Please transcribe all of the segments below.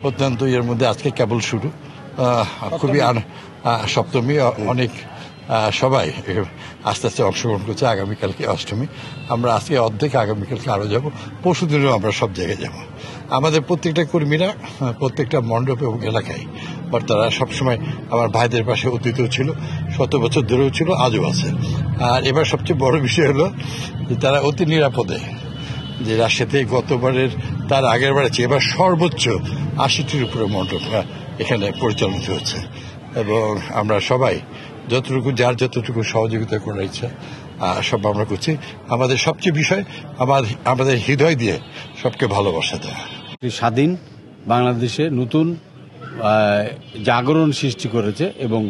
অত্যন্ত এর মধ্যে আজকে কেবল শুরু, খুবই সপ্তমী, অনেক সবাই আস্তে আস্তে অংশগ্রহণ করছে। আগামীকালকে অষ্টমী, আমরা আজকে অর্ধেক, আগামীকালকে আরও যাব, পরশুদিনও আমরা সব জায়গায় যাব। আমাদের প্রত্যেকটা কর্মীরা প্রত্যেকটা মণ্ডপ এবং এলাকায়, বা তারা সবসময় আমার ভাইদের পাশে অতীতও ছিল, 100 বছর ধরেও ছিল, আজও আছে। আর এবার সবচেয়ে বড় বিষয় হলো যে তারা অতি নিরাপদে, যে রাজশাহীতে গতবারের তার আগের বারে চেয়ে এবার সর্বোচ্চ 80টির উপরে মণ্ডপ এখানে পরিচালিত হচ্ছে। এবং আমরা সবাই যতটুকু, যার যতটুকু সহযোগিতা করার ইচ্ছা সব আমরা করছি। আমাদের সবচেয়ে বিষয় আমাদের হৃদয় দিয়ে সবকে ভালোবাসা দেওয়া। স্বাধীন বাংলাদেশে নতুন জাগরণ সৃষ্টি করেছে এবং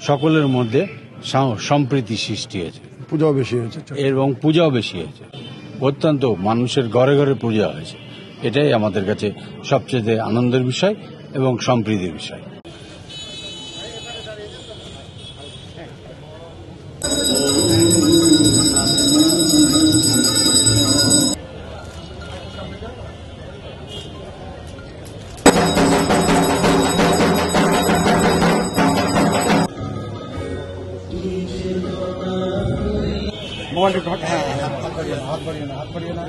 সকলের মধ্যে সম্প্রীতি সৃষ্টি হয়েছে। পূজাও বেশি হয়েছে এবং পূজাও বেশি হয়েছে, অত্যন্ত মানুষের ঘরে ঘরে পূজা হয়েছে। এটাই আমাদের কাছে সবচেয়ে আনন্দের বিষয় এবং সম্প্রীতির বিষয়। হাত বাড়িয়ে না